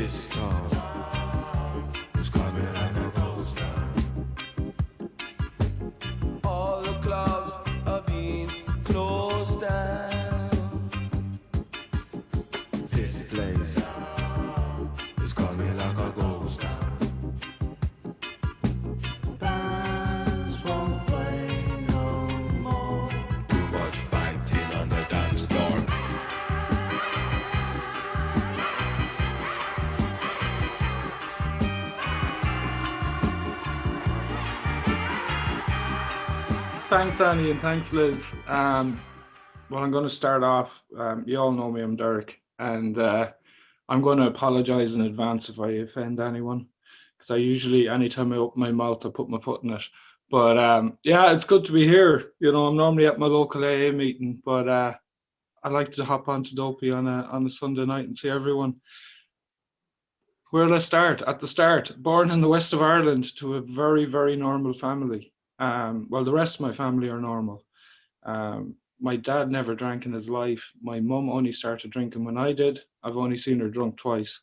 This storm is coming like a ghost now. All the clubs are being closed down. This place is coming like a ghost town. Bands won't play no more. Too much fighting on the dance floor. Thanks, Annie, and thanks, Liz. Well, I'm going to start off. You all know me, I'm Derek, and I'm going to apologize in advance if I offend anyone, because I usually, anytime I open my mouth, I put my foot in it. But yeah, it's good to be here. You know, I'm normally at my local AA meeting, but I like to hop onto Dopey on a Sunday night and see everyone. Where'll I start? At the start, born in the west of Ireland to a very, very normal family. Well, the rest of my family are normal. My dad never drank in his life. My mum only started drinking when I did. I've only seen her drunk twice.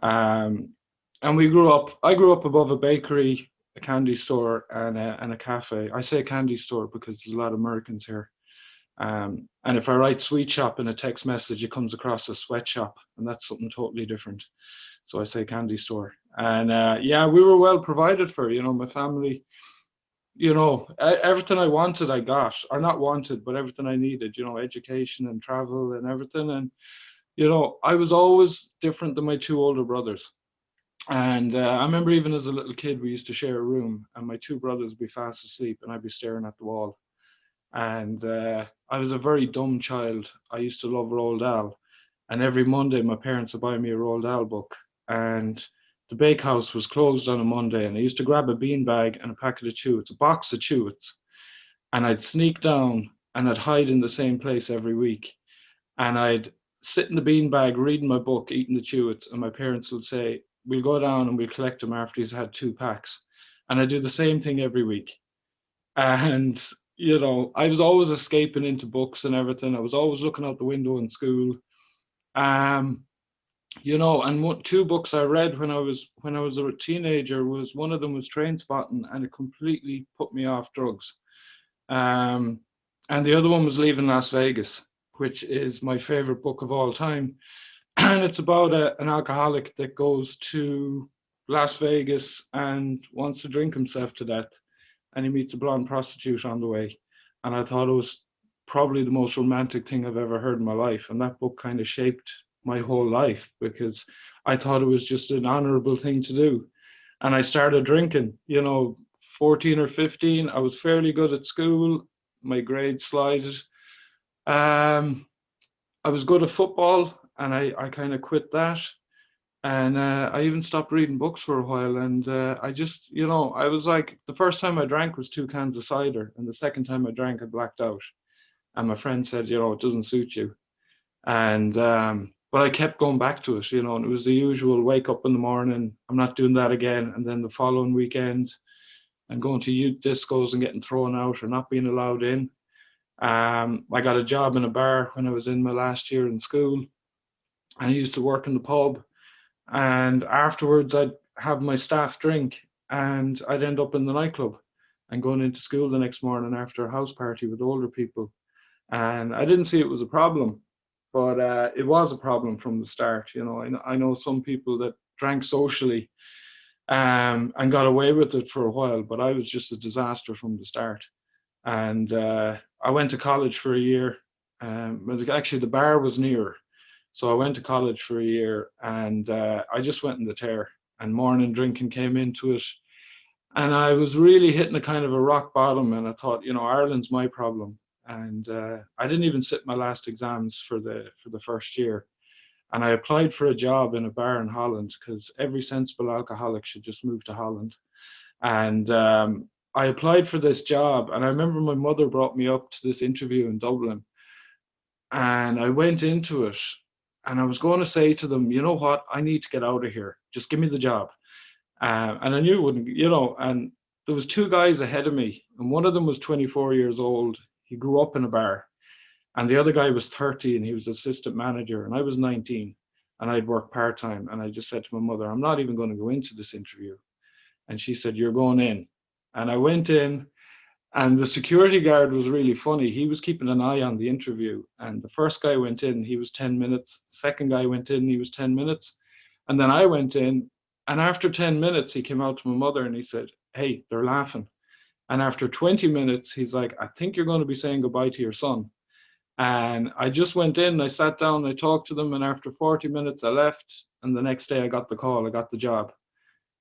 And I grew up above a bakery, a candy store, and a cafe. I say candy store because there's a lot of Americans here. And if I write sweet shop in a text message, it comes across as sweatshop, and that's something totally different. So I say candy store. And yeah, we were well provided for, you know, my family. You know, everything I wanted, I got, or not wanted, but everything I needed, you know, education and travel and everything. And, you know, I was always different than my two older brothers. And I remember even as a little kid, we used to share a room, and my two brothers would be fast asleep and I'd be staring at the wall. And I was a very dumb child. I used to love Roald Dahl. And every Monday, my parents would buy me a Roald Dahl book. And the bakehouse was closed on a Monday, and I used to grab a bean bag and a packet of chewits, a box of chewits, and I'd sneak down and I'd hide in the same place every week. And I'd sit in the bean bag reading my book, eating the chewits, and my parents would say, "We'll go down and we'll collect them after he's had 2 packs." And I do the same thing every week. And you know, I was always escaping into books and everything. I was always looking out the window in school. You know, and two books I read when I was a teenager was, one of them was Train Spotting, and it completely put me off drugs. And the other one was Leaving Las Vegas, which is my favorite book of all time. And it's about an alcoholic that goes to Las Vegas and wants to drink himself to death, and he meets a blonde prostitute on the way. And I thought it was probably the most romantic thing I've ever heard in my life. And that book kind of shaped my whole life, because I thought it was just an honorable thing to do. And I started drinking, you know, 14 or 15. I was fairly good at school. My grades slided. I was good at football, and I kind of quit that. And I even stopped reading books for a while. And I just, you know, I was like, the first time I drank was 2 cans of cider. And the second time I drank, I blacked out. And my friend said, you know, it doesn't suit you. And but I kept going back to it, you know, and it was the usual wake up in the morning, I'm not doing that again. And then the following weekend, I'm going to youth discos and getting thrown out or not being allowed in. I got a job in a bar when I was in my last year in school, and I used to work in the pub. And afterwards, I'd have my staff drink, and I'd end up in the nightclub and going into school the next morning after a house party with older people. And I didn't see it was a problem. But it was a problem from the start. You know, I know some people that drank socially and got away with it for a while, but I was just a disaster from the start. And I went to college for a year. But actually, the bar was near. So I went to college for a year, and I just went in the tear, and morning drinking came into it. And I was really hitting a kind of a rock bottom, and I thought, you know, Ireland's my problem. And I didn't even sit my last exams for the first year. And I applied for a job in a bar in Holland, because every sensible alcoholic should just move to Holland. And I applied for this job, and I remember my mother brought me up to this interview in Dublin, and I went into it, and I was going to say to them, you know what, I need to get out of here. Just give me the job. And I knew it wouldn't, you know, and there was 2 guys ahead of me, and one of them was 24 years old. He grew up in a bar, and the other guy was 30, and he was assistant manager, and I was 19. and I'd work part-time. And I just said to my mother, I'm not even going to go into this interview. And she said, you're going in. And I went in, and the security guard was really funny. He was keeping an eye on the interview. And the first guy went in, he was 10 minutes. Second guy went in, he was 10 minutes. And then I went in, and after 10 minutes, he came out to my mother and he said, hey, they're laughing. And after 20 minutes, he's like, I think you're going to be saying goodbye to your son. And I just went in, I sat down, I talked to them, and after 40 minutes, I left. And the next day, I got the call, I got the job.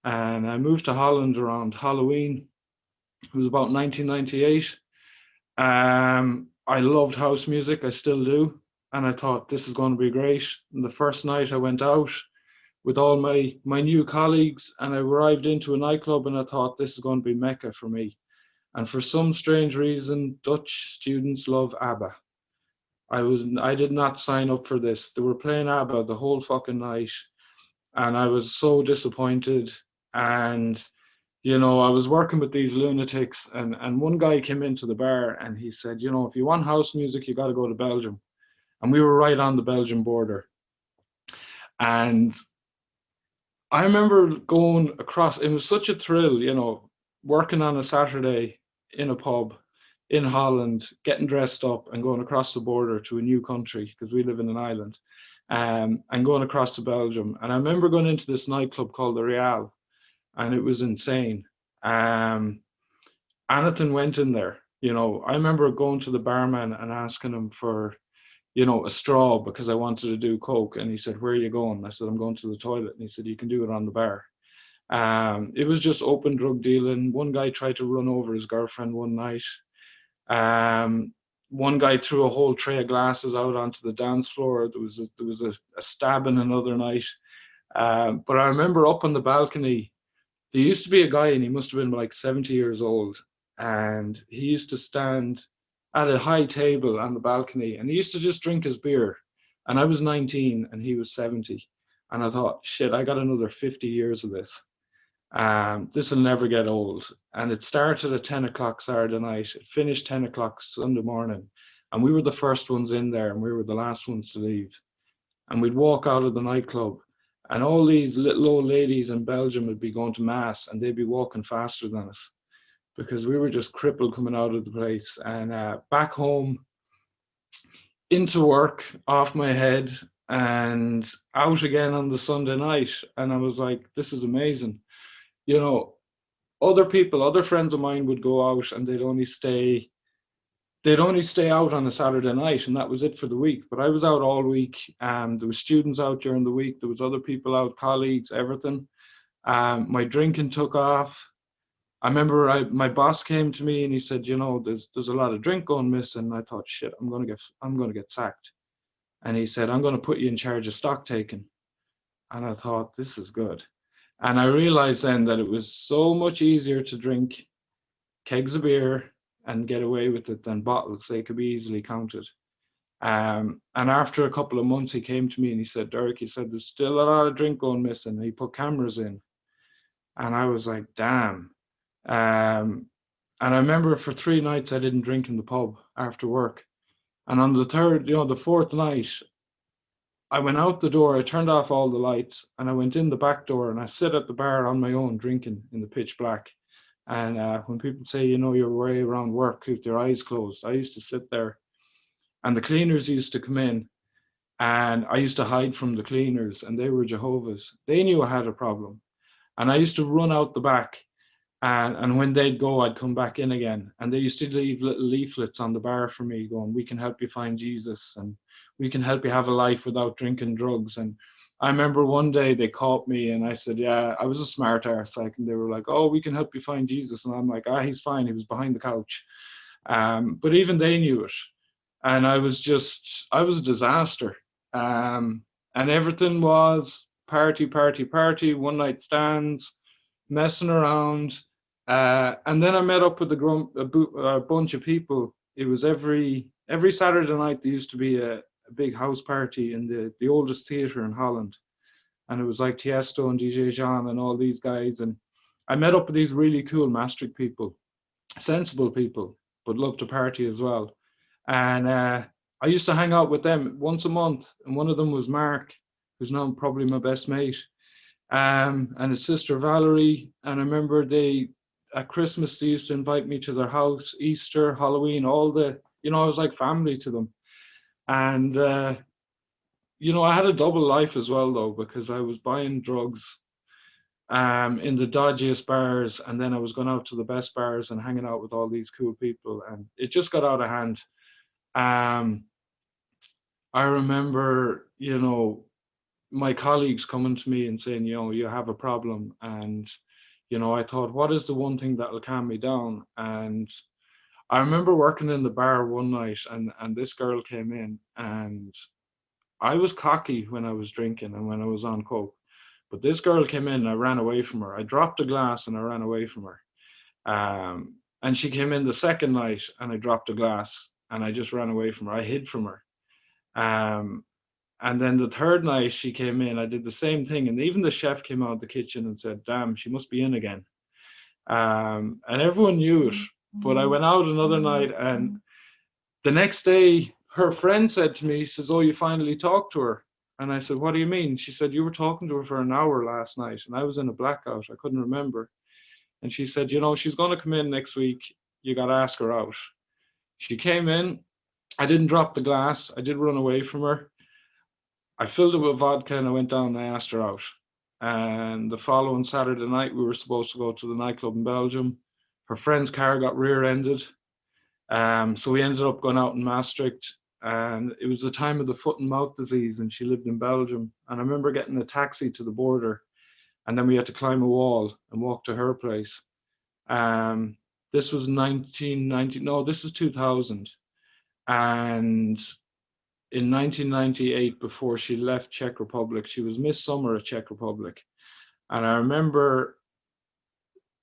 And I moved to Holland around Halloween. It was about 1998. I loved house music, I still do. And I thought, this is going to be great. And the first night I went out with all my new colleagues, and I arrived into a nightclub, and I thought, this is going to be Mecca for me. And for some strange reason, Dutch students love ABBA. I did not sign up for this. They were playing ABBA the whole fucking night, and I was so disappointed. And I was working with these lunatics, and one guy came into the bar and he said, if you want house music, you got to go to Belgium. And we were right on the Belgian border. And I remember going across, it was such a thrill, working on a Saturday in a pub in Holland, getting dressed up and going across the border to a new country, because we live in an island, and going across to Belgium. And I remember going into this nightclub called the Real, and it was insane. Anything went in there. I remember going to the barman and asking him for, a straw, because I wanted to do coke. And he said, where are you going? I said, I'm going to the toilet. And he said, you can do it on the bar. It was just open drug dealing. One guy tried to run over his girlfriend one night. One guy threw a whole tray of glasses out onto the dance floor. There was a stabbing another night. But I remember up on the balcony, there used to be a guy, and he must have been like 70 years old. And he used to stand at a high table on the balcony, and he used to just drink his beer. And I was 19 and he was 70. And I thought, shit, I got another 50 years of this. This will never get old. And it started at 10 o'clock Saturday night. It finished 10 o'clock Sunday morning. And we were the first ones in there, and we were the last ones to leave. And we'd walk out of the nightclub, and all these little old ladies in Belgium would be going to mass, and they'd be walking faster than us, because we were just crippled coming out of the place. And back home, into work, off my head, and out again on the Sunday night. And I was like, this is amazing. Other friends of mine would go out, and they'd only stay out on a Saturday night, and that was it for the week. But I was out all week. There was students out during the week. There was other people out, colleagues, everything. My drinking took off. I remember my boss came to me and he said, there's a lot of drink going missing. I thought, shit, I'm gonna get sacked. And he said, I'm gonna put you in charge of stock taking. And I thought, this is good. And I realized then that it was so much easier to drink kegs of beer and get away with it than bottles. They could be easily counted. And after a couple of months, he came to me and he said, Derek, he said, there's still a lot of drink going missing. And he put cameras in. And I was like, damn. And I remember for 3 nights I didn't drink in the pub after work. And on the fourth night, I went out the door, I turned off all the lights, and I went in the back door, and I sit at the bar on my own drinking in the pitch black. And when people say, your way around work with your eyes closed, I used to sit there, and the cleaners used to come in, and I used to hide from the cleaners, and they were Jehovah's. They knew I had a problem. And I used to run out the back, and when they'd go, I'd come back in again. And they used to leave little leaflets on the bar for me going, we can help you find Jesus, and we can help you have a life without drinking drugs. And I remember one day they caught me, and I said, yeah, I was a smart arse. And they were like, oh, we can help you find Jesus. And I'm like, he's fine. He was behind the couch. But even they knew it. And I was a disaster. And everything was party, party, party, one night stands, messing around. And then I met up with a bunch of people. It was every Saturday night there used to be a big house party in the oldest theatre in Holland. And it was like Tiesto and DJ Jean and all these guys. And I met up with these really cool Maastricht people, sensible people, but love to party as well. And I used to hang out with them once a month. And one of them was Mark, who's now probably my best mate, and his sister Valerie. And I remember at Christmas they used to invite me to their house, Easter, Halloween, all I was like family to them. And I had a double life as well though, because I was buying drugs in the dodgiest bars, and then I was going out to the best bars and hanging out with all these cool people, and it just got out of hand. Um, I remember, my colleagues coming to me and saying, you have a problem. And, I thought, what is the one thing that will calm me down? And I remember working in the bar one night, and this girl came in, and I was cocky when I was drinking and when I was on coke. But this girl came in and I ran away from her. I dropped a glass and I ran away from her. And she came in the second night and I dropped a glass and I just ran away from her. I hid from her. Um, and then the third night she came in, I did the same thing. And even the chef came out of the kitchen and said, damn, she must be in again. And everyone knew it. But I went out another night, and the next day her friend said to me, he says, oh, you finally talked to her. And I said, what do you mean? She said, you were talking to her for an hour last night. And I was in a blackout. I couldn't remember. And she said, she's going to come in next week. You got to ask her out. She came in. I didn't drop the glass. I did run away from her. I filled it with vodka and I went down and I asked her out. And the following Saturday night, we were supposed to go to the nightclub in Belgium. Her friend's car got rear-ended. So we ended up going out in Maastricht. And it was the time of the foot and mouth disease, and she lived in Belgium. And I remember getting a taxi to the border, and then we had to climb a wall and walk to her place. This was 1990, no, this is 2000. And in 1998, before she left Czech Republic, she was Miss Summer at Czech Republic. And I remember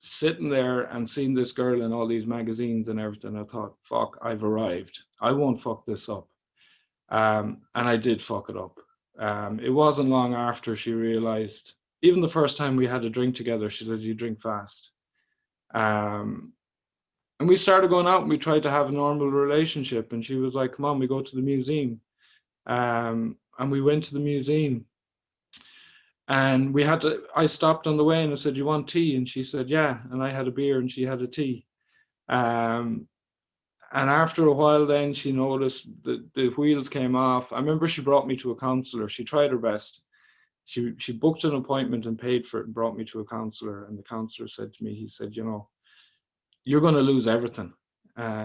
sitting there and seeing this girl in all these magazines and everything. I thought, fuck, I've arrived. I won't fuck this up. And I did fuck it up. It wasn't long after she realized, even the first time we had a drink together, she says, you drink fast. And we started going out and we tried to have a normal relationship. And she was like, come on, we go to the museum. And we went to the museum. And I stopped on the way and I said, you want tea? And she said, yeah. And I had a beer and she had a tea. And after a while then she noticed that the wheels came off. I remember she brought me to a counselor. She tried her best. She booked an appointment and paid for it and brought me to a counselor. And the counselor said to me, he said, you're going to lose everything.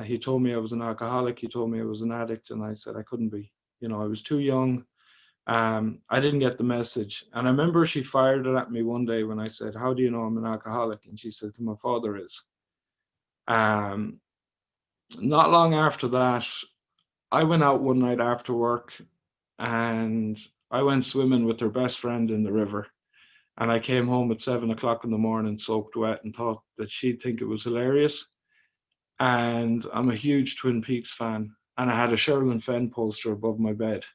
He told me I was an alcoholic. He told me I was an addict. And I said, I couldn't be. I was too young. I didn't get the message. And I remember she fired it at me one day when I said, how do you know I'm an alcoholic? And she said, my father is. Not long after that, I went out one night after work and I went swimming with her best friend in the river. And I came home at 7 o'clock in the morning, soaked wet, and thought that she'd think it was hilarious. And I'm a huge Twin Peaks fan. And I had a Sherilyn Fenn poster above my bed.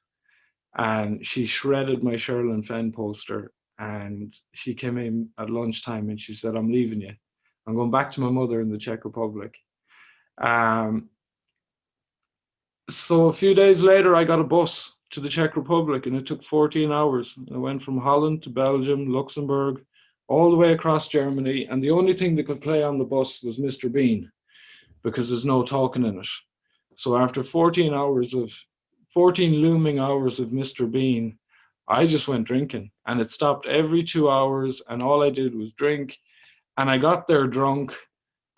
And she shredded my Sherilyn Fenn poster. And she came in at lunchtime and she said, I'm leaving you. I'm going back to my mother in the Czech Republic. So a few days later, I got a bus to the Czech Republic and it took 14 hours. I went from Holland to Belgium, Luxembourg, all the way across Germany. And the only thing that could play on the bus was Mr. Bean, because there's no talking in it. So after 14 looming hours of Mr. Bean, I just went drinking, and it stopped every 2 hours. And all I did was drink. And I got there drunk.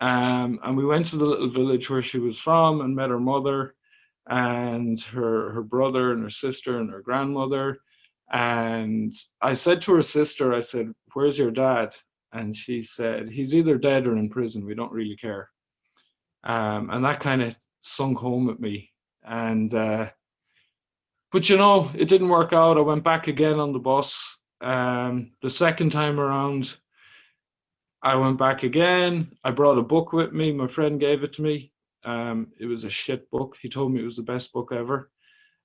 And we went to the little village where she was from and met her mother and her brother and her sister and her grandmother. And I said to her sister, I said, where's your dad? And she said, he's either dead or in prison. We don't really care. And that kind of sunk home at me. And but it didn't work out. I went back again on the bus. The second time around, I went back again. I brought a book with me. My friend gave it to me. It was a shit book. He told me it was the best book ever.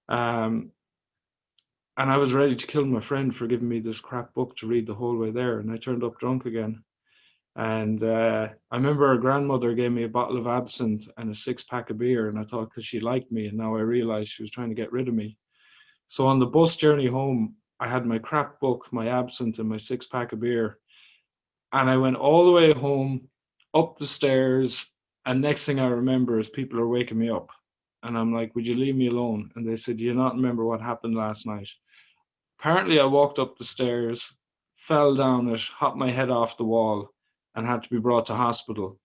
And I was ready to kill my friend for giving me this crap book to read the whole way there. And I turned up drunk again. And I remember her grandmother gave me a bottle of absinthe and a 6-pack of beer. And I thought, because she liked me. And now I realized she was trying to get rid of me. So on the bus journey home, I had my crap book, my absinthe, and my 6 pack of beer. And I went all the way home, up the stairs, and next thing I remember is people are waking me up. And I'm like, would you leave me alone? And they said, do you not remember what happened last night? Apparently, I walked up the stairs, fell down it, hopped my head off the wall, and had to be brought to hospital.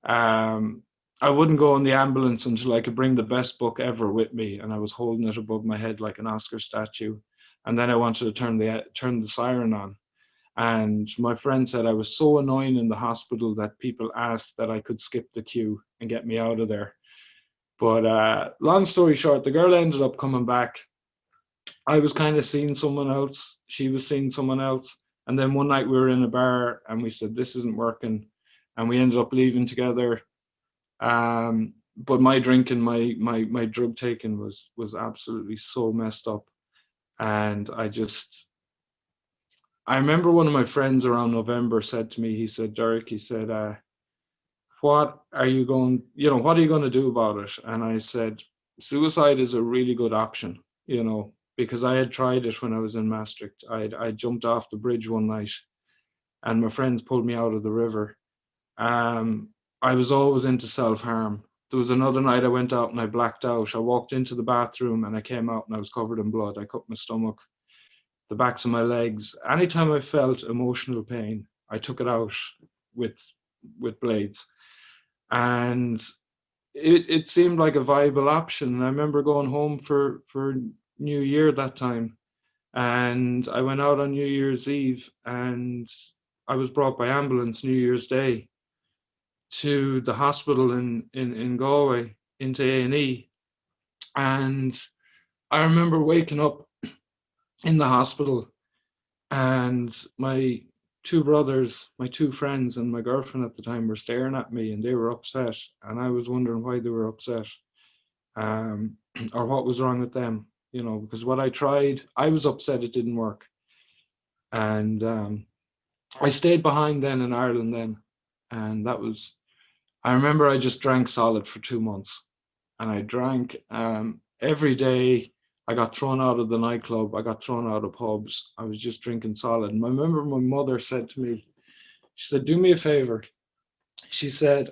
Um, I wouldn't go in the ambulance until I could bring the best book ever with me, and I was holding it above my head like an Oscar statue. And then I wanted to turn the siren on. And my friend said I was so annoying in the hospital that people asked that I could skip the queue and get me out of there. But long story short, the girl ended up coming back. I was kind of seeing someone else. She was seeing someone else. And then one night we were in a bar and we said, this isn't working. And we ended up leaving together. But my drinking, my drug taking was absolutely so messed up. And I remember one of my friends around November said to me, he said, Derek, he said, what are you going, what are you going to do about it? And I said, suicide is a really good option, because I had tried it when I was in Maastricht. I jumped off the bridge one night and my friends pulled me out of the river. Um, I was always into self-harm. There was another night I went out and I blacked out. I walked into the bathroom and I came out and I was covered in blood. I cut my stomach, the backs of my legs. Anytime I felt emotional pain, I took it out with blades. And it seemed like a viable option. And I remember going home for New Year that time. And I went out on New Year's Eve and I was brought by ambulance New Year's Day to the hospital in Galway into A&E. And I remember waking up in the hospital and my two brothers, my two friends, and my girlfriend at the time were staring at me and they were upset. And I was wondering why they were upset, um, or what was wrong with them, because what I tried, I was upset it didn't work. And I stayed behind then in Ireland then. And I remember I just drank solid for 2 months. And I drank every day. I got thrown out of the nightclub. I got thrown out of pubs. I was just drinking solid. And I remember my mother said to me, she said, do me a favor. She said,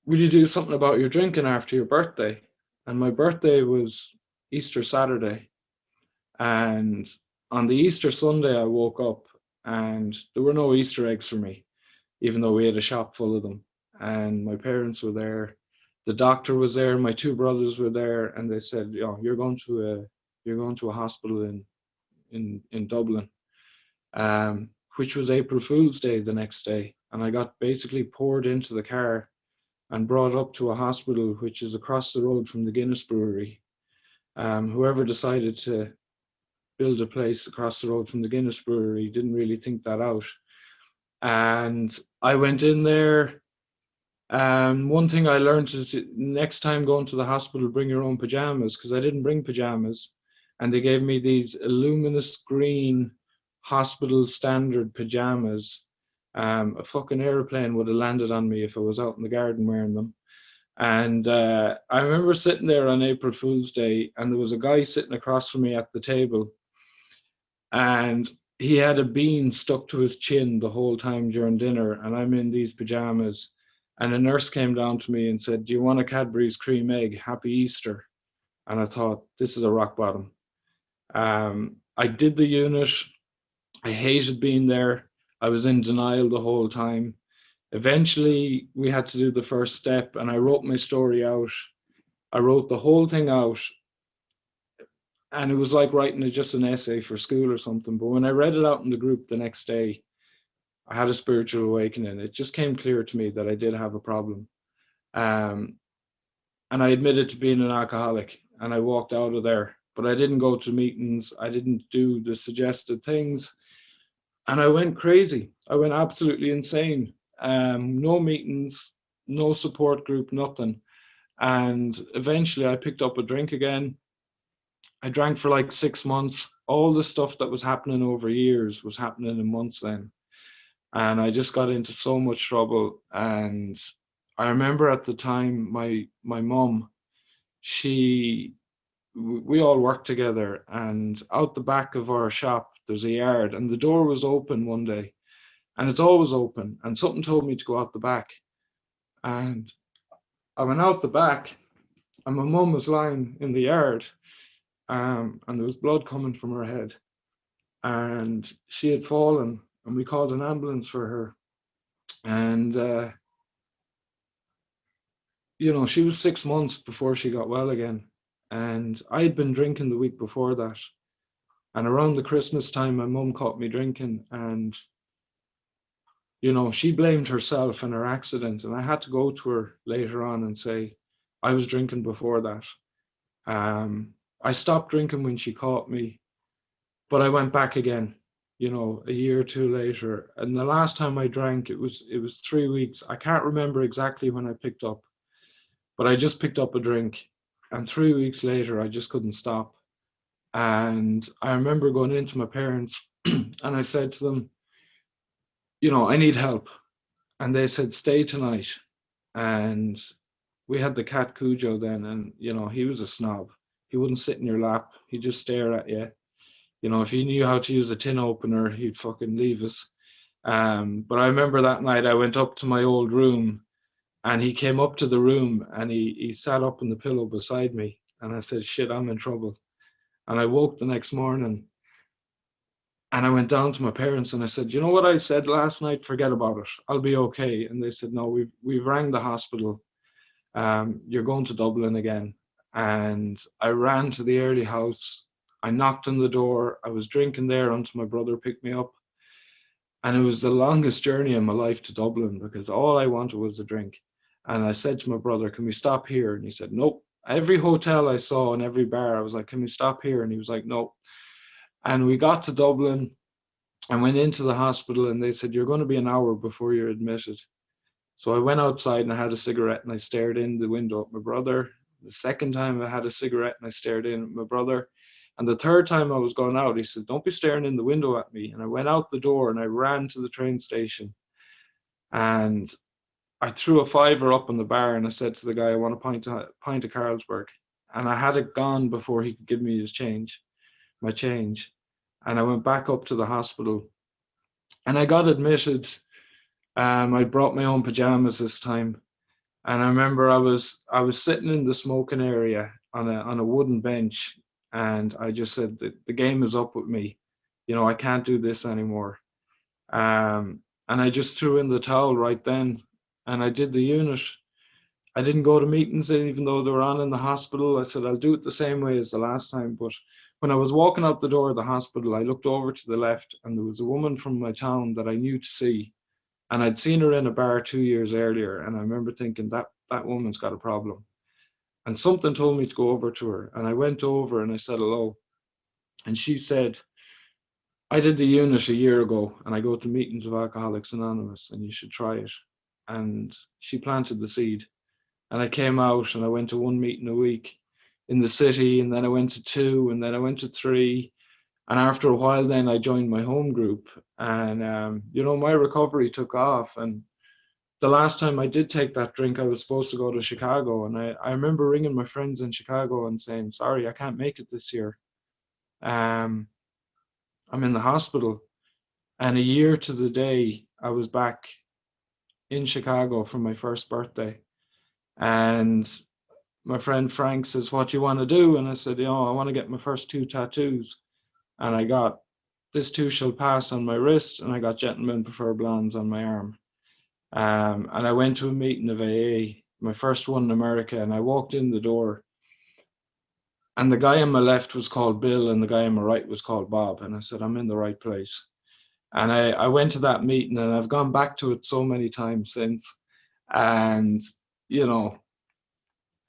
will you do something about your drinking after your birthday? And my birthday was Easter Saturday. And on the Easter Sunday, I woke up and there were no Easter eggs for me, even though we had a shop full of them. And my parents were there. The doctor was there. My two brothers were there, and they said, you're going to a hospital in Dublin," which was April Fool's Day the next day. And I got basically poured into the car and brought up to a hospital which is across the road from the Guinness Brewery. Whoever decided to build a place across the road from the Guinness Brewery didn't really think that out. And I went in there. One thing I learned is next time going to the hospital, bring your own pajamas, because I didn't bring pajamas. And they gave me these luminous green hospital standard pajamas. A fucking airplane would have landed on me if I was out in the garden wearing them. And I remember sitting there on April Fool's Day, and there was a guy sitting across from me at the table, and he had a bean stuck to his chin the whole time during dinner, and I'm in these pajamas. And a nurse came down to me and said, do you want a Cadbury's cream egg? Happy Easter. And I thought, this is a rock bottom. I did the unit. I hated being there. I was in denial the whole time. Eventually, we had to do the first step, and I wrote my story out. I wrote the whole thing out, and it was like writing just an essay for school or something. But when I read it out in the group the next day, I had a spiritual awakening. It just came clear to me that I did have a problem. Um, and I admitted to being an alcoholic, and I walked out of there. But I didn't go to meetings. I didn't do the suggested things. And I went crazy. I went absolutely insane. No meetings, no support group, nothing. And eventually I picked up a drink again. I drank for like 6 months. All the stuff that was happening over years was happening in months then. And I just got into so much trouble. And I remember at the time, my mum, she we all worked together, and out the back of our shop there's a yard, and the door was open one day, and it's always open, and something told me to go out the back, and I went out the back, and my mum was lying in the yard, and there was blood coming from her head, and she had fallen, and we called an ambulance for her, and she was 6 months before she got well again, and I had been drinking the week before that, and around the Christmas time, my mum caught me drinking, and she blamed herself and her accident, and I had to go to her later on and say I was drinking before that. I stopped drinking when she caught me, but I went back again, a year or two later. And the last time I drank, it was 3 weeks. I can't remember exactly when I picked up, but I just picked up a drink, and 3 weeks later, I just couldn't stop. And I remember going into my parents, and I said to them, I need help. And they said, stay tonight. And we had the cat Cujo then, and he was a snob. He wouldn't sit in your lap. He'd just stare at you. If he knew how to use a tin opener, he'd fucking leave us. But I remember that night I went up to my old room, and he came up to the room, and he sat up on the pillow beside me, and I said, shit, I'm in trouble. And I woke the next morning, and I went down to my parents, and I said, you know what I said last night? Forget about it. I'll be okay. And they said, no, we've rang the hospital. You're going to Dublin again. And I ran to the early house. I knocked on the door. I was drinking there until my brother picked me up. And it was the longest journey in my life to Dublin, because all I wanted was a drink. And I said to my brother, can we stop here? And he said, nope. Every hotel I saw and every bar, I was like, can we stop here? And he was like, no. And we got to Dublin and went into the hospital, and they said, you're going to be an hour before you're admitted. So I went outside and I had a cigarette, and I stared in the window at my brother. The second time I had a cigarette and I stared in at my brother. And the third time I was going out, he said, don't be staring in the window at me. And I went out the door and I ran to the train station, and I threw a fiver up on the bar, and I said to the guy, I want a pint of Carlsberg. And I had it gone before he could give me my change. And I went back up to the hospital, and I got admitted. I brought my own pajamas this time, and I remember I was sitting in the smoking area on a wooden bench, and I just said that the game is up with me. I can't do this anymore. And I just threw in the towel right then, and I did the unit. I didn't go to meetings even though they were on in the hospital. I said I'll do it the same way as the last time. But when I was walking out the door of the hospital, I looked over to the left, and there was a woman from my town that I knew to see, and I'd seen her in a bar 2 years earlier, and I remember thinking that woman's got a problem. And something told me to go over to her, and I went over and I said hello, and she said, I did the unit a year ago, and I go to meetings of Alcoholics Anonymous, and you should try it. And she planted the seed, and I came out and I went to one meeting a week in the city, and then I went to two, and then I went to three. And after a while, then I joined my home group, and my recovery took off. And the last time I did take that drink, I was supposed to go to Chicago, and I remember ringing my friends in Chicago and saying, sorry, I can't make it this year. I'm in the hospital. And a year to the day, I was back in Chicago for my first birthday. And my friend Frank says, what do you want to do? And I said, I want to get my first two tattoos. And I got this too shall pass on my wrist, and I got gentlemen prefer blondes on my arm. And I went to a meeting of AA, my first one in America, and I walked in the door, and the guy on my left was called Bill, and the guy on my right was called Bob. And I said, I'm in the right place. And I went to that meeting, and I've gone back to it so many times since. And,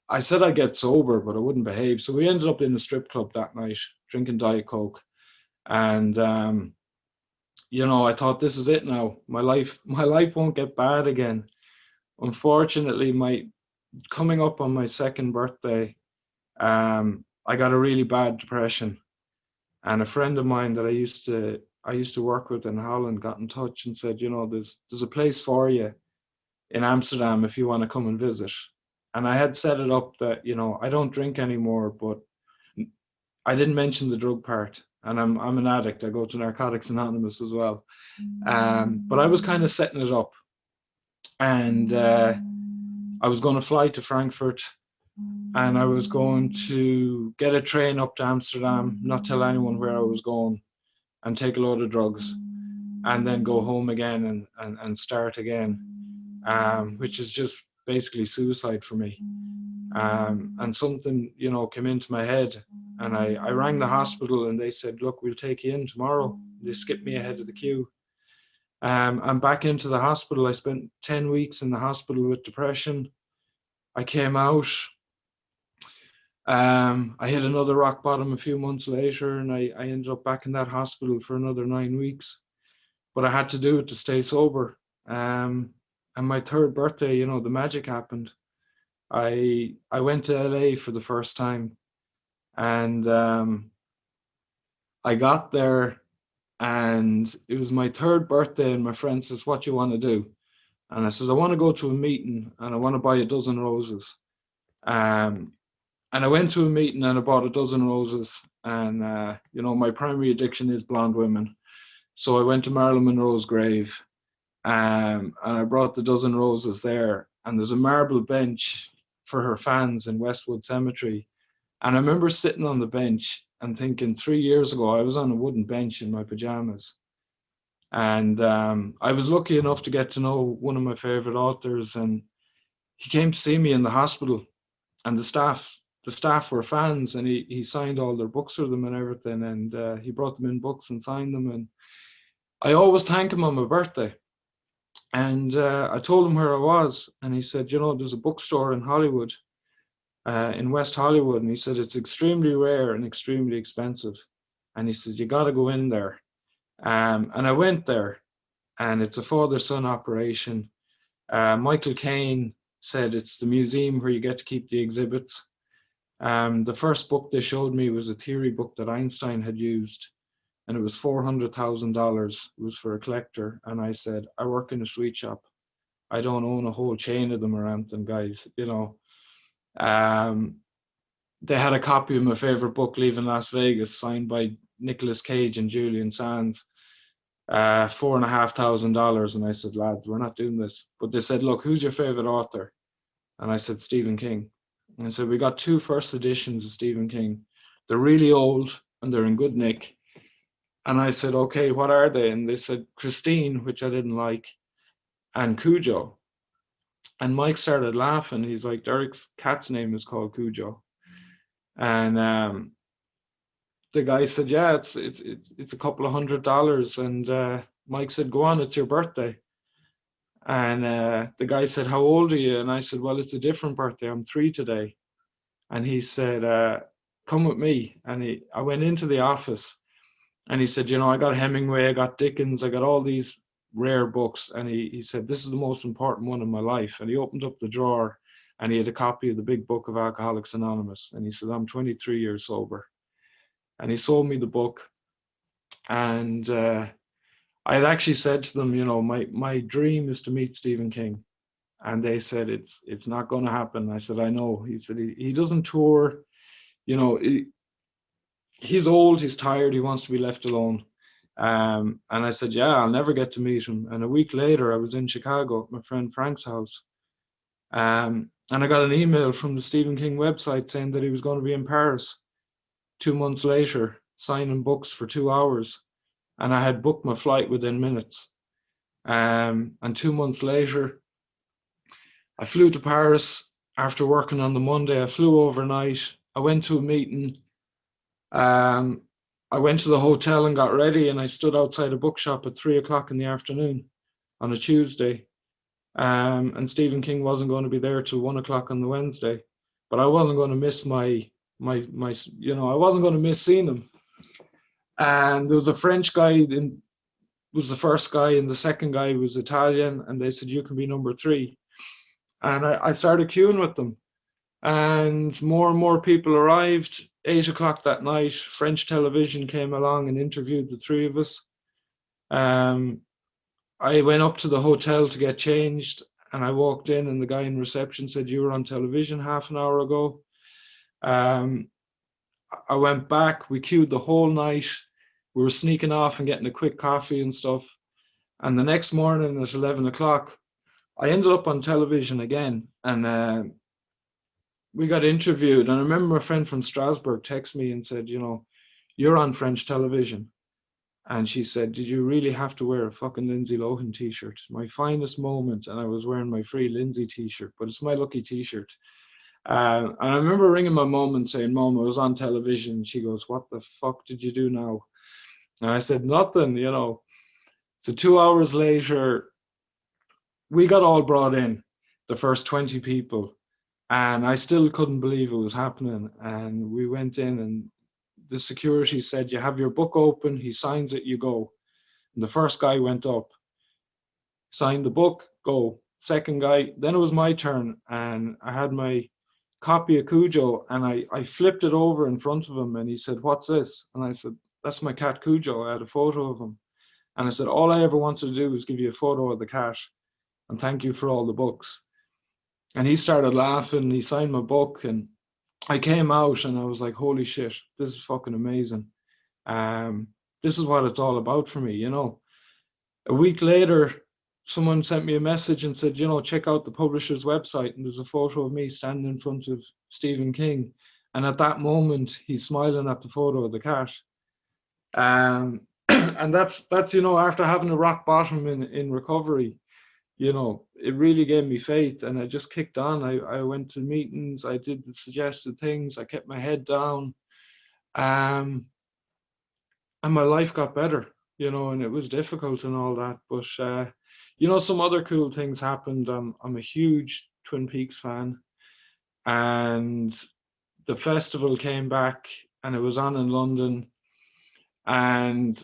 I said I'd get sober, but I wouldn't behave. So we ended up in a strip club that night, drinking Diet Coke. And, I thought, this is it now. My life won't get bad again. Unfortunately, coming up on my second birthday, I got a really bad depression. And a friend of mine that I used to work with in Holland got in touch and said, there's a place for you in Amsterdam if you want to come and visit. And I had set it up that, I don't drink anymore, but I didn't mention the drug part, and I'm an addict. I go to Narcotics Anonymous as well. But I was kind of setting it up, and I was going to fly to Frankfurt, and I was going to get a train up to Amsterdam, not tell anyone where I was going, and take a load of drugs, and then go home again and start again, which is just basically suicide for me. And something, you know, came into my head, and I rang the hospital, and they said, look, we'll take you in tomorrow. They skipped me ahead of the queue. I'm back into the hospital. I spent 10 weeks in the hospital with depression. I came out. I hit another rock bottom a few months later, and I ended up back in that hospital for another 9 weeks. But I had to do it to stay sober. And my third birthday, you know, the magic happened. I went to LA for the first time, and I got there, and it was my third birthday, and my friend says, what do you want to do? And I says, I want to go to a meeting, and I want to buy a dozen roses. And I went to a meeting, and I bought a dozen roses. And you know, my primary addiction is blonde women, so I went to Marilyn Monroe's grave, and I brought the dozen roses there. And there's a marble bench for her fans in Westwood Cemetery. And I remember sitting on the bench and thinking, 3 years ago, I was on a wooden bench in my pajamas. And I was lucky enough to get to know one of my favorite authors, and he came to see me in the hospital, and the staff were fans, and he signed all their books for them and everything, and he brought them in books and signed them. And I always thank him on my birthday. And I told him where I was, and he said, you know, there's a bookstore in Hollywood, in West Hollywood, and he said it's extremely rare and extremely expensive, and he said you got to go in there. And I went there, and it's a father-son operation. Michael Caine said it's the museum where you get to keep the exhibits. The first book they showed me was a theory book that Einstein had used, and it was $400,000. It was for a collector. And I said, I work in a sweet shop. I don't own a whole chain of them or anything, guys, you know. They had a copy of my favorite book, Leaving Las Vegas, signed by Nicolas Cage and Julian Sands, $4,500. And I said, lads, we're not doing this. But they said, look, who's your favorite author? And I said, Stephen King. And I said, we got two first editions of Stephen King. They're really old and they're in good nick. And I said, okay, what are they? And they said, Christine, which I didn't like, and Cujo. And Mike started laughing. He's like, Derek's cat's name is called Cujo. And the guy said, yeah, it's a couple of $100. And Mike said, go on, it's your birthday. And the guy said, how old are you? And I said, well, it's a different birthday. I'm 3 today. And he said, come with me. And I went into the office, and he said, you know, I got Hemingway, I got Dickens, I got all these rare books. And he said, this is the most important one in my life. And he opened up the drawer, and he had a copy of the big book of Alcoholics Anonymous. And he said, I'm 23 years sober. And he sold me the book. And I had actually said to them, you know, my dream is to meet Stephen King. And they said, it's not going to happen. I said, I know. He said, he doesn't tour, you know, he's old, he's tired, he wants to be left alone. And I said, yeah, I'll never get to meet him. And a week later, I was in Chicago at my friend Frank's house. And I got an email from the Stephen King website saying that he was going to be in Paris 2 months later, signing books for 2 hours. And I had booked my flight within minutes. And 2 months later, I flew to Paris after working on the Monday. I flew overnight. I went to a meeting. I went to the hotel and got ready, and I stood outside a bookshop at 3 o'clock in the afternoon on a Tuesday. And Stephen King wasn't going to be there till 1 o'clock on the Wednesday, but I wasn't going to miss my you know, I wasn't going to miss seeing him. And there was a French guy was the first guy, and the second guy was Italian, and they said, you can be number 3. And I started queuing with them, and more people arrived. 8 o'clock that night, French television came along and interviewed the 3 of us. I went up to the hotel to get changed, and I walked in, and the guy in reception said, you were on television half an hour ago. I went back, we queued the whole night. We were sneaking off and getting a quick coffee and stuff. And the next morning at 11 o'clock, I ended up on television again. And we got interviewed. And I remember a friend from Strasbourg texted me and said, you know, you're on French television. And she said, did you really have to wear a fucking Lindsay Lohan t-shirt? My finest moment. And I was wearing my Free Lindsay t-shirt, but it's my lucky t-shirt. And I remember ringing my mom and saying, Mom, I was on television. She goes, what the fuck did you do now? And I said, nothing, you know. So 2 hours later, we got all brought in, the first 20 people. And I still couldn't believe it was happening. And we went in and the security said, you have your book open. He signs it, you go. And the first guy went up, signed the book, go. Second guy, then it was my turn. And I had my copy of Cujo and I flipped it over in front of him and he said, what's this? And I said, that's my cat Cujo. I had a photo of him. And I said, all I ever wanted to do was give you a photo of the cat and thank you for all the books. And he started laughing. He signed my book and I came out and I was like, holy shit, this is fucking amazing. This is what it's all about for me, you know. A week later, someone sent me a message and said, you know, check out the publisher's website. And there's a photo of me standing in front of Stephen King. And at that moment, he's smiling at the photo of the cat. And that's, you know, after having a rock bottom in recovery, you know, it really gave me faith and I just kicked on. I went to meetings, I did the suggested things, I kept my head down. And my life got better, you know, and it was difficult and all that. But, you know, some other cool things happened. I'm a huge Twin Peaks fan. And the festival came back and it was on in London. And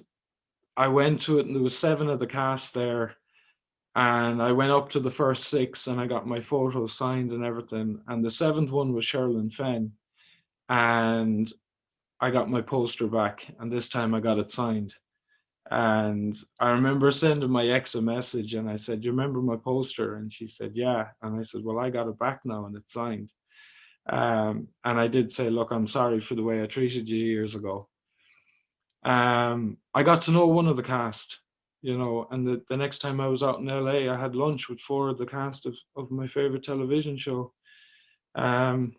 I went to it and there was 7 of the cast there. And I went up to the first 6 and I got my photo signed and everything. And the 7th one was Sherilyn Fenn. And I got my poster back and this time I got it signed. And I remember sending my ex a message and I said, do you remember my poster? And she said, yeah. And I said, well, I got it back now and it's signed. And I did say, look, I'm sorry for the way I treated you years ago. I got to know one of the cast, you know, and the next time I was out in LA, I had lunch with 4 of the cast of my favorite television show,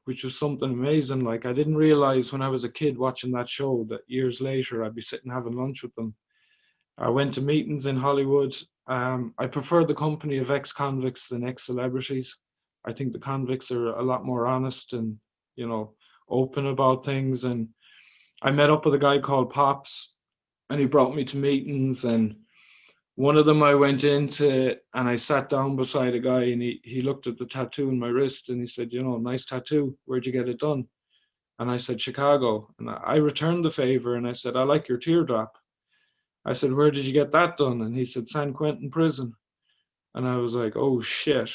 which was something amazing. Like I didn't realize when I was a kid watching that show that years later I'd be sitting having lunch with them. I went to meetings in Hollywood. I prefer the company of ex-convicts than ex-celebrities. I think the convicts are a lot more honest and, you know, open about things. And I met up with a guy called Pops and he brought me to meetings. And one of them I went into and I sat down beside a guy and he looked at the tattoo in my wrist and he said, you know, nice tattoo. Where'd you get it done? And I said, Chicago. And I returned the favor and I said, I like your teardrop. I said, where did you get that done? And he said, San Quentin prison. And I was like, oh shit.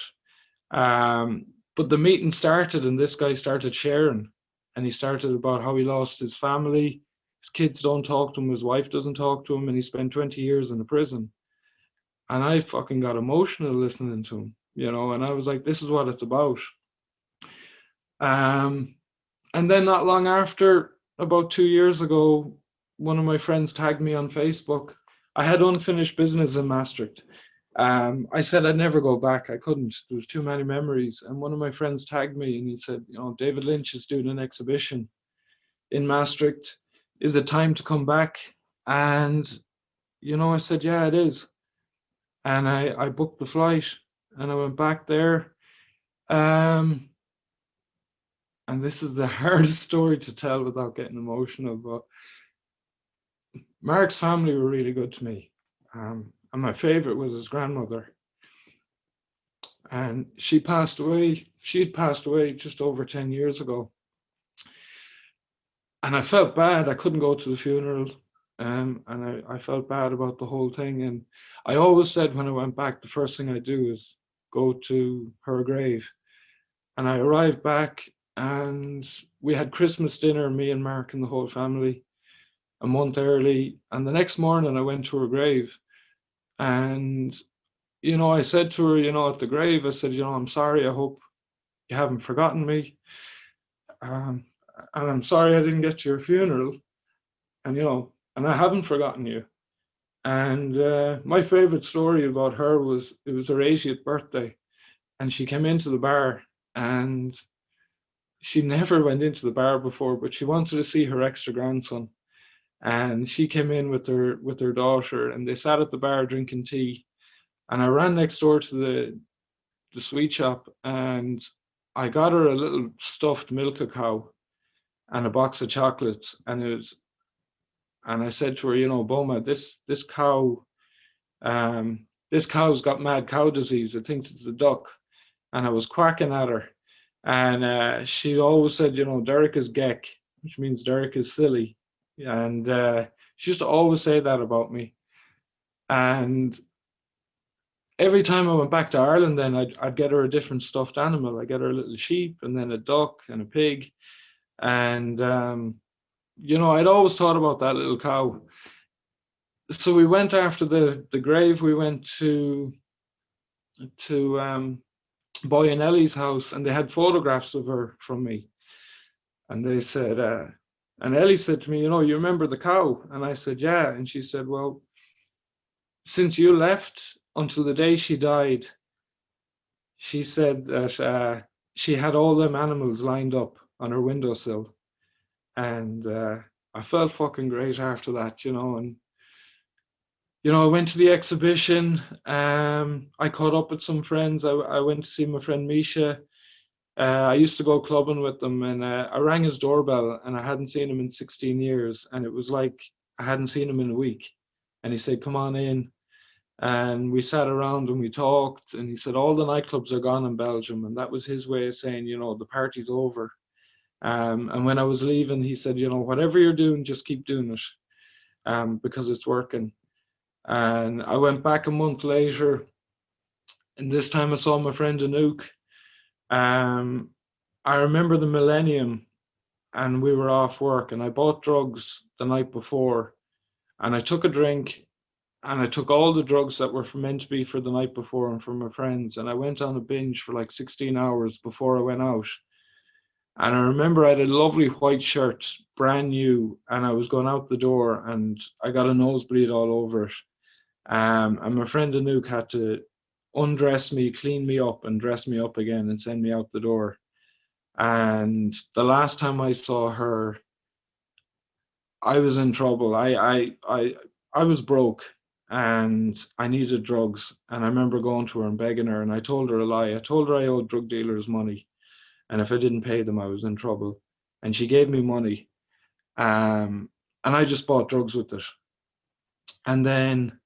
But the meeting started and this guy started sharing and he started about how he lost his family. His kids don't talk to him. His wife doesn't talk to him. And he spent 20 years in a prison. And I fucking got emotional listening to him, you know, and I was like, this is what it's about. And then not long after, about 2 years ago, one of my friends tagged me on Facebook. I had unfinished business in Maastricht. I said I'd never go back. I couldn't. There was too many memories. And one of my friends tagged me and he said, you know, David Lynch is doing an exhibition in Maastricht. Is it time to come back? And, you know, I said, yeah, it is. And I booked the flight and I went back there. And this is the hardest story to tell without getting emotional, but Mark's family were really good to me. And my favorite was his grandmother. And she passed away. She'd passed away just over 10 years ago. And I felt bad. I couldn't go to the funeral. And I felt bad about the whole thing. And I always said when I went back, the first thing I do is go to her grave. And I arrived back and we had Christmas dinner, me and Mark and the whole family, a month early. And the next morning I went to her grave. And, you know, I said to her, you know, at the grave, I said, you know, I'm sorry. I hope you haven't forgotten me. and I'm sorry I didn't get to your funeral, and and I haven't forgotten you. And my favorite story about her was it was her 80th birthday, and she came into the bar, and she never went into the bar before, but she wanted to see her extra grandson. And she came in with her daughter, and they sat at the bar drinking tea. And I ran next door to the sweet shop, and I got her a little stuffed milk cow and a box of chocolates. And I said to her, Boma, this cow, this cow's got mad cow disease. It thinks it's a duck. And I was quacking at her. And she always said, Derek is geck, which means Derek is silly. And she used to always say that about me. And every time I went back to Ireland, then I'd get her a different stuffed animal. I get her a little sheep, and then a duck and a pig. And, I'd always thought about that little cow. So we went after the grave. We went to Boy and Ellie's house, and they had photographs of her from me. And they said, and Ellie said to me, you remember the cow? And I said, yeah. And she said, well, since you left until the day she died, she said that she had all them animals lined up on her windowsill. And I felt fucking great after that, and I went to the exhibition. I caught up with some friends. I went to see my friend Misha. I used to go clubbing with them, and I rang his doorbell, and I hadn't seen him in 16 years, and it was like I hadn't seen him in a week. And he said, "Come on in." And we sat around and we talked, and he said, "All the nightclubs are gone in Belgium," and that was his way of saying, the party's over. And when I was leaving, he said, "Whatever you're doing, just keep doing it, because it's working." And I went back a month later, and this time I saw my friend Anouk. Um, I remember the millennium, and we were off work, and I bought drugs the night before, and I took a drink, and I took all the drugs that were meant to be for the night before and for my friends, and I went on a binge for like 16 hours before I went out. And I remember I had a lovely white shirt, brand new, and I was going out the door, and I got a nosebleed all over it. And my friend Anouk had to undress me, clean me up, and dress me up again and send me out the door. And the last time I saw her, I was in trouble. I was broke, and I needed drugs. And I remember going to her and begging her, and I told her a lie. I told her I owed drug dealers money, and if I didn't pay them, I was in trouble. And she gave me money, and I just bought drugs with it. And then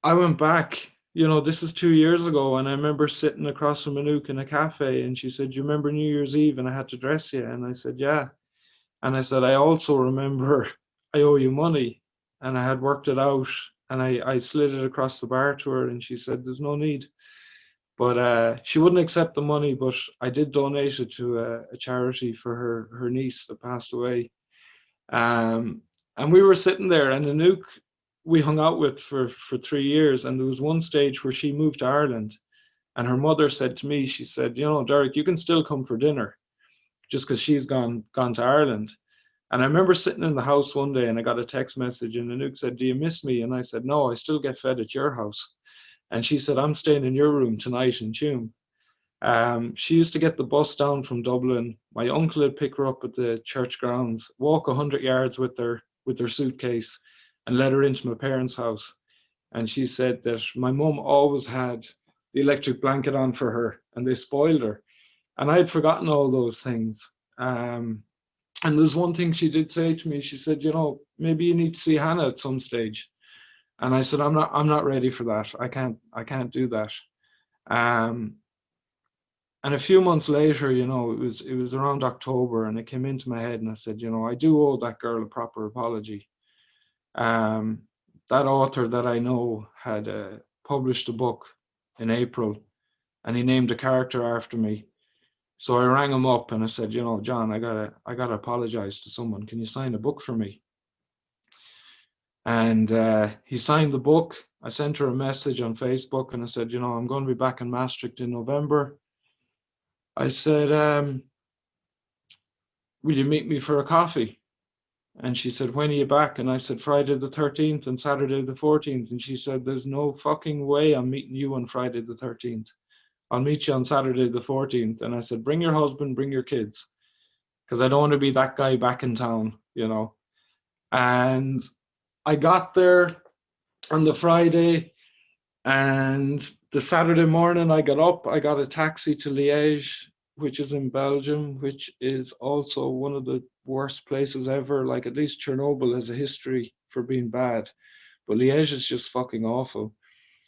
I went back. This is 2 years ago, and I remember sitting across from Anouk in a cafe, and she said, "You remember New Year's Eve, and I had to dress you?" And I said, "Yeah." And I said, "I also remember I owe you money." And I had worked it out, and I slid it across the bar to her, and she said, "There's no need." But she wouldn't accept the money, but I did donate it to a charity for her niece that passed away. Um, and we were sitting there, and Anouk we hung out with for 3 years, and there was one stage where she moved to Ireland, and her mother said to me, she said, "Derek, you can still come for dinner, just because she's gone to Ireland." And I remember sitting in the house one day, and I got a text message, and Anouk said, "Do you miss me?" And I said, "No, I still get fed at your house." And she said, "I'm staying in your room tonight in Tuam." She used to get the bus down from Dublin. My uncle would pick her up at the church grounds, walk 100 yards with her suitcase, and let her into my parents' house. And she said that my mum always had the electric blanket on for her, and they spoiled her. And I had forgotten all those things. And there's one thing she did say to me. She said, "Maybe you need to see Hannah at some stage." And I said, I'm not ready for that. I can't do that." Um, and a few months later, it was around October, and it came into my head, and I said, I do owe that girl a proper apology. Um, that author that I know had published a book in April, and he named a character after me. So I rang him up and I said, "John, I gotta apologize to someone. Can you sign a book for me?" And he signed the book. I sent her a message on Facebook, and I said, "I'm going to be back in Maastricht in November. I said, will you meet me for a coffee? And she said, when are you back? And I said, Friday the 13th and Saturday the 14th. And she said, there's no fucking way I'm meeting you on Friday the 13th. I'll meet you on Saturday the 14th. And I said, bring your husband, bring your kids, because I don't want to be that guy back in town, you know. And I got there on the Friday, and the Saturday morning I got up, I got a taxi to Liège, which is in Belgium, which is also one of the worst places ever. Like, at least Chernobyl has a history for being bad, but Liège is just fucking awful.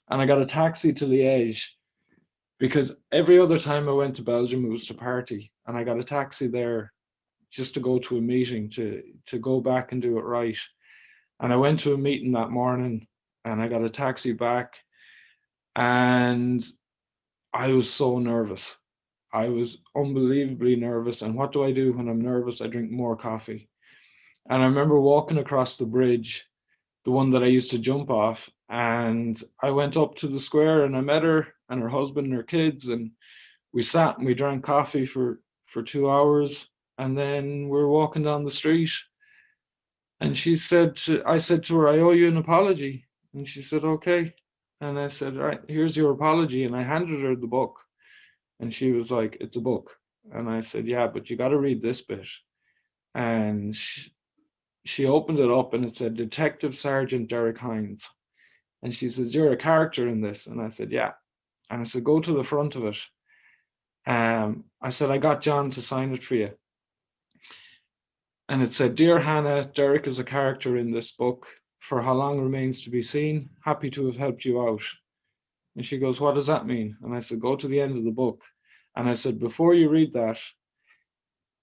And I got a taxi to Liège because every other time I went to Belgium, it was to party, and I got a taxi there just to go to a meeting to go back and do it right. And I went to a meeting that morning, and I got a taxi back, and I was so nervous. I was unbelievably nervous. And what do I do when I'm nervous? I drink more coffee. And I remember walking across the bridge, the one that I used to jump off, and I went up to the square and I met her and her husband and her kids, and we sat and we drank coffee for 2 hours, and then we were walking down the street, and I said to her, I owe you an apology. And she said, okay. And I said, right, here's your apology. And I handed her the book. And she was like, it's a book. And I said, yeah, but you got to read this bit. And she opened it up, and it said, Detective Sergeant Derek Hines. And she says, you're a character in this. And I said, yeah. And I said, go to the front of it. I said, I got John to sign it for you. And it said, Dear Hannah, Derek is a character in this book. For how long remains to be seen. Happy to have helped you out. And she goes, what does that mean? And I said, go to the end of the book. And I said, before you read that,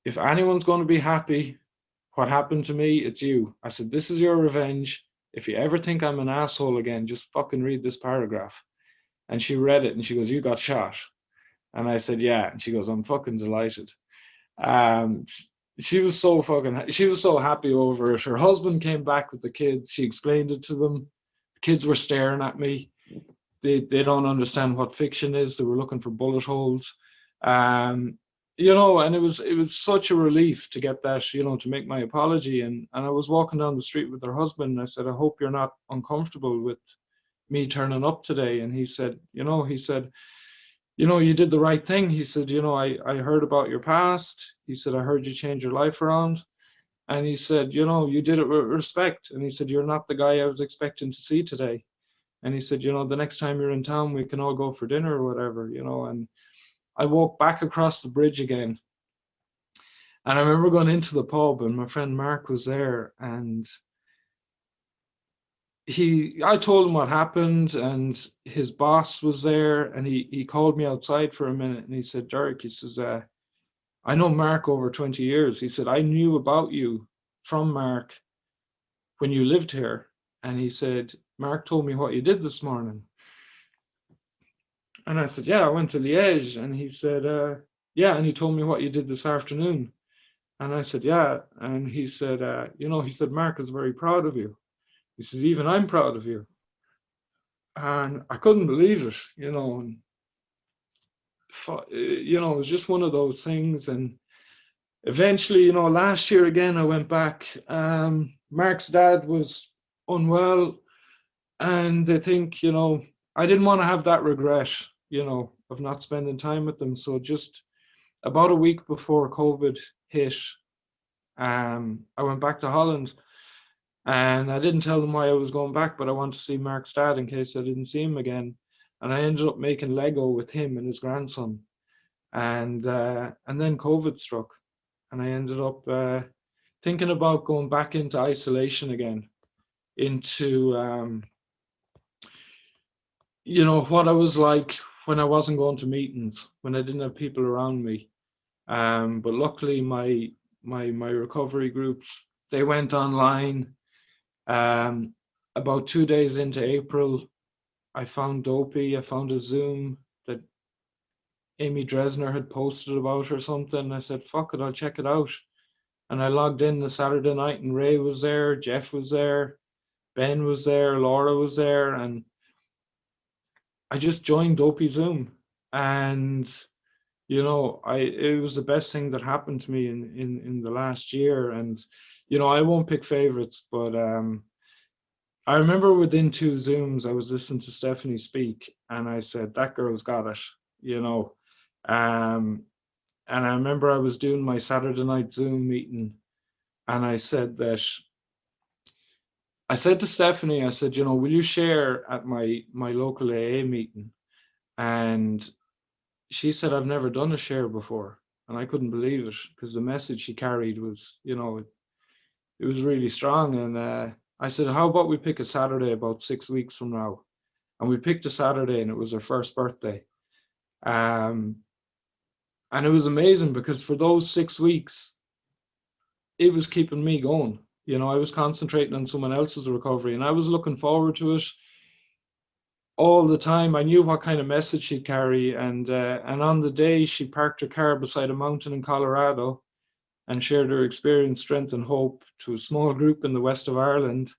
if anyone's going to be happy, what happened to me, it's you. I said, this is your revenge. If you ever think I'm an asshole again, just fucking read this paragraph. And she read it and she goes, you got shot. And I said, yeah. And she goes, I'm fucking delighted. Um, she was so happy over it. Her husband came back with the kids. She explained it to them. The kids were staring at me. They don't understand what fiction is. They were looking for bullet holes. Um, and it was such a relief to get that, to make my apology. And I was walking down the street with her husband, and I said, I hope you're not uncomfortable with me turning up today. And he said, you did the right thing. He said, I heard about your past. He said, I heard you change your life around. And he said, you did it with respect. And he said, you're not the guy I was expecting to see today. And he said, the next time you're in town, we can all go for dinner or whatever. And I walked back across the bridge again. And I remember going into the pub, and my friend Mark was there, and I told him what happened, and his boss was there, and he called me outside for a minute, and he said, Derek, he says, I know Mark over 20 years. He said, I knew about you from Mark when you lived here. And he said, Mark told me what you did this morning. And I said, yeah, I went to Liège. And he said, yeah. And he told me what you did this afternoon. And I said, yeah. And he said, he said, Mark is very proud of you. He says, even I'm proud of you. And I couldn't believe it. And, it was just one of those things. And eventually, last year again, I went back. Mark's dad was unwell. And I think, I didn't want to have that regret, of not spending time with them. So just about a week before COVID hit, I went back to Holland, and I didn't tell them why I was going back, but I wanted to see Mark's dad in case I didn't see him again. And I ended up making Lego with him and his grandson. And then COVID struck, and I ended up thinking about going back into isolation again, into what I was like when I wasn't going to meetings, when I didn't have people around me. But luckily, my recovery groups, they went online. About 2 days into April, I found Dopey. I found a Zoom that Amy Dresner had posted about or something. I said, fuck it, I'll check it out. And I logged in the Saturday night, and Ray was there, Jeff was there, Ben was there, Laura was there, and I just joined Dopey Zoom. And it was the best thing that happened to me in the last year. And I won't pick favorites, but I remember within two Zooms, I was listening to Stephanie speak, and I said, that girl's got it, you know. Um, and I remember I was doing my Saturday night Zoom meeting, and I said to Stephanie, I said, will you share at my local AA meeting? And she said, I've never done a share before. And I couldn't believe it because the message she carried was, it was really strong. And I said, how about we pick a Saturday about 6 weeks from now? And we picked a Saturday, and it was her first birthday. Um, and it was amazing because for those 6 weeks, it was keeping me going. I was concentrating on someone else's recovery, and I was looking forward to it all the time. I knew what kind of message she'd carry, and on the day she parked her car beside a mountain in Colorado and shared her experience, strength, and hope to a small group in the west of Ireland.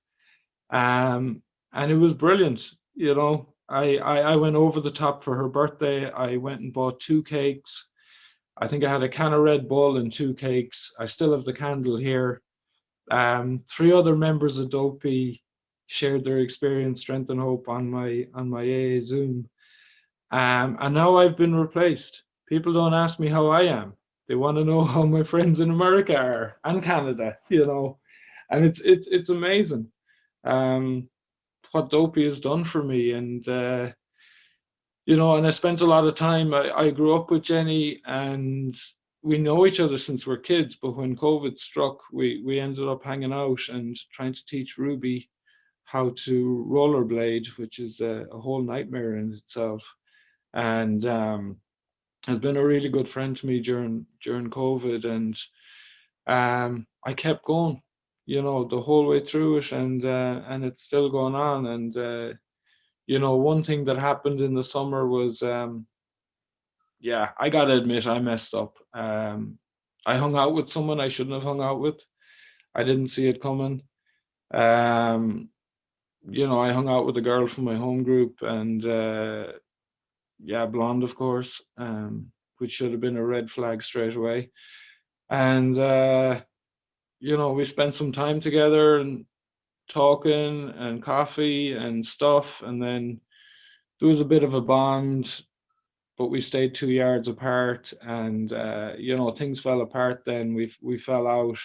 And it was brilliant. I went over the top for her birthday. I went and bought two cakes. I think I had a can of Red Bull and two cakes. I still have the candle here. Three other members of Dopey shared their experience, strength, and hope on my AA Zoom. And now I've been replaced. People don't ask me how I am. They want to know how my friends in America are and Canada. And it's amazing what Dopey has done for me. And I spent a lot of time. I grew up with Jenny, and we know each other since we're kids. But when COVID struck, we ended up hanging out and trying to teach Ruby how to rollerblade, which is a whole nightmare in itself. And has been a really good friend to me during COVID, and I kept going, the whole way through it, and it's still going on. And one thing that happened in the summer was, yeah, I gotta admit, I messed up. I hung out with someone I shouldn't have hung out with. I didn't see it coming. Um, I hung out with a girl from my home group, and yeah, blonde, of course, which should have been a red flag straight away. And we spent some time together and talking and coffee and stuff, and then there was a bit of a bond, but we stayed 2 yards apart, and things fell apart. Then we fell out.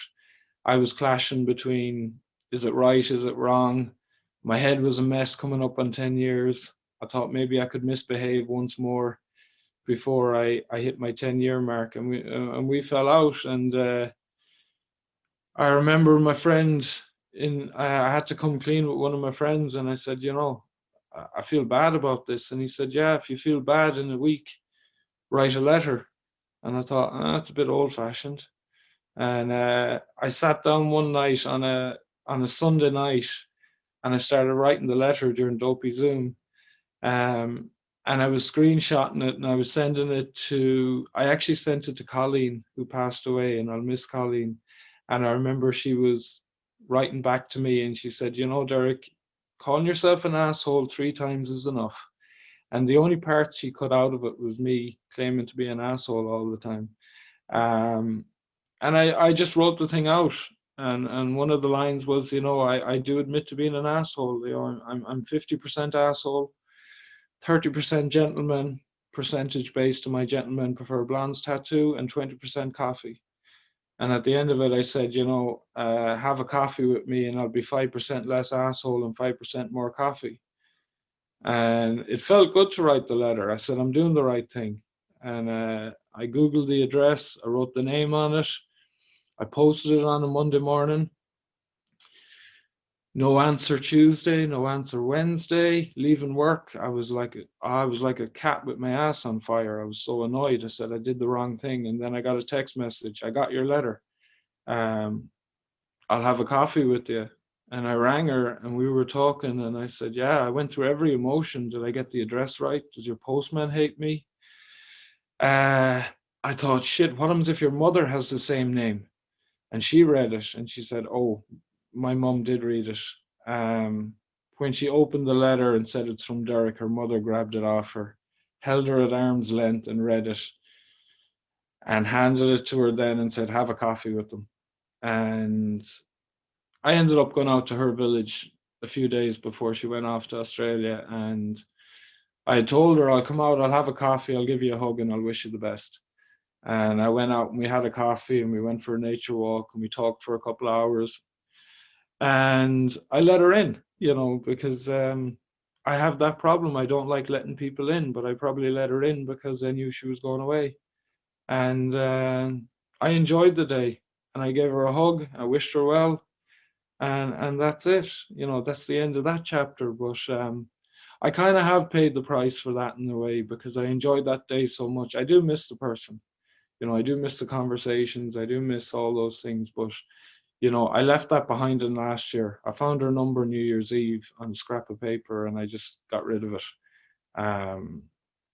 I was clashing between, is it right, is it wrong? My head was a mess coming up on 10 years. I thought maybe I could misbehave once more before I hit my 10-year mark, and we fell out. And I remember my friend, I had to come clean with one of my friends, and I said, I feel bad about this. And he said, yeah, if you feel bad in a week, write a letter. And I thought, that's a bit old fashioned. And I sat down one night on a Sunday night, and I started writing the letter during Dopey Zoom. Um, and I was screenshotting it, and I was sending it I actually sent it to Colleen, who passed away, and I'll miss Colleen. And I remember she was writing back to me, and she said, Derek, calling yourself an asshole 3 times is enough. And the only part she cut out of it was me claiming to be an asshole all the time. Um, and I just wrote the thing out. And one of the lines was, I do admit to being an asshole. I'm 50% asshole, 30% gentleman, percentage based on my gentlemen prefer blondes tattoo, and 20% coffee. And at the end of it, I said, have a coffee with me, and I'll be 5% less asshole and 5% more coffee. And it felt good to write the letter. I said, I'm doing the right thing. And I Googled the address, I wrote the name on it, I posted it on a Monday morning. No answer Tuesday, no answer Wednesday. Leaving work, I was like a cat with my ass on fire. I was so annoyed. I said I did the wrong thing, and then I got a text message. I got your letter. Um, I'll have a coffee with you. And I rang her, and we were talking, and I said, yeah, I went through every emotion. Did I get the address right? Does your postman hate me? Uh, I thought, shit, what happens if your mother has the same name? And she read it, and she said, oh, my mum did read it. When she opened the letter and said it's from Derek, her mother grabbed it off her, held her at arm's length, and read it. and handed it to her then and said, have a coffee with them. And I ended up going out to her village a few days before she went off to Australia. And I had told her, I'll come out, I'll have a coffee, I'll give you a hug, and I'll wish you the best. And I went out and we had a coffee and we went for a nature walk and we talked for a couple of hours. And I let her in, because I have that problem. I don't like letting people in, but I probably let her in because I knew she was going away. And I enjoyed the day and I gave her a hug. I wished her well. And that's it. That's the end of that chapter. But I kind of have paid the price for that in a way because I enjoyed that day so much. I do miss the person. I do miss the conversations. I do miss all those things. But, I left that behind in last year. I found her number New Year's Eve on a scrap of paper and I just got rid of it.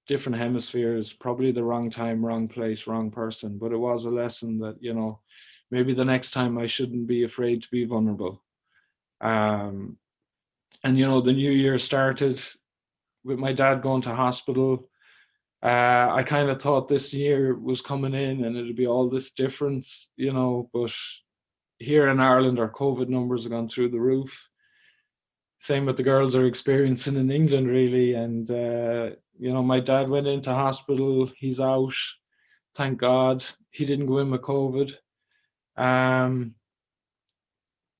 Different hemispheres, probably the wrong time, wrong place, wrong person. But it was a lesson that, maybe the next time I shouldn't be afraid to be vulnerable. And, the new year started with my dad going to hospital. I kind of thought this year was coming in and it'd be all this difference, but here in Ireland, our COVID numbers have gone through the roof. Same with the girls are experiencing in England, really. And, my dad went into hospital. He's out. Thank God he didn't go in with COVID. And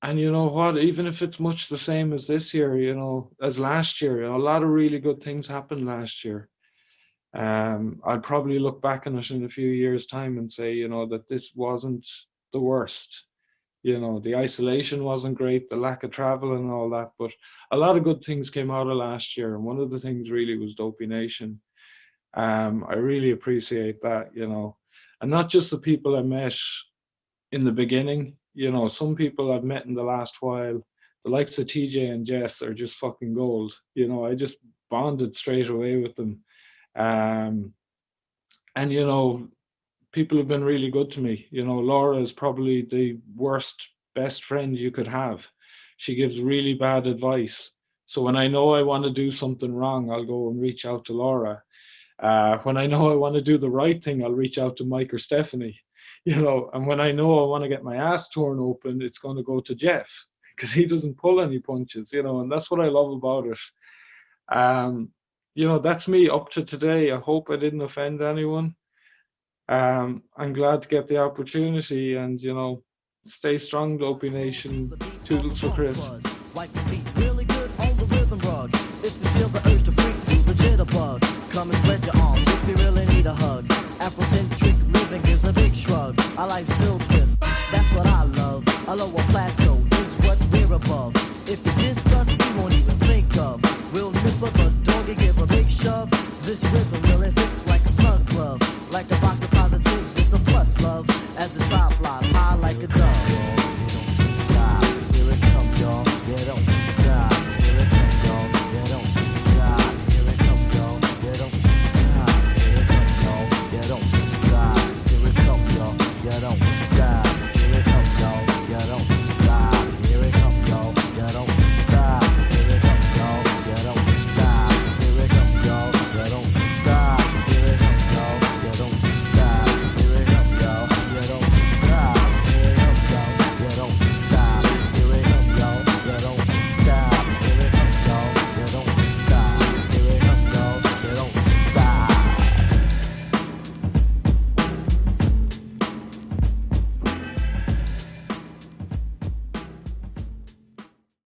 you know what, even if it's much the same as this year, as last year, a lot of really good things happened last year. I'd probably look back on it in a few years' time and say, that this wasn't the worst. The isolation wasn't great, the lack of travel and all that, but a lot of good things came out of last year. And one of the things really was Dopey Nation. I really appreciate that, and not just the people I met in the beginning. Some people I've met in the last while, the likes of TJ and Jess are just fucking gold. I just bonded straight away with them. And, people have been really good to me. Laura is probably the worst best friend you could have. She gives really bad advice. So when I know I want to do something wrong, I'll go and reach out to Laura. When I know I want to do the right thing, I'll reach out to Mike or Stephanie. And when I know I want to get my ass torn open, it's going to go to Jeff because he doesn't pull any punches, and that's what I love about it. That's me up to today. I hope I didn't offend anyone. I'm glad to get the opportunity and, stay strong, Dopey Nation. Toodles for Chris. Wipe your feet really good on the rhythm rug. If you feel the urge to freak, do the jitterbug. Come and spread your arms if you really need a hug. Afrocentric living is a big shrug. Our life's filled with, that's what I love. A lower plateau is what we're above. If you diss us, we won't even think of. We'll nip up a dog and give a big shove. This rhythm will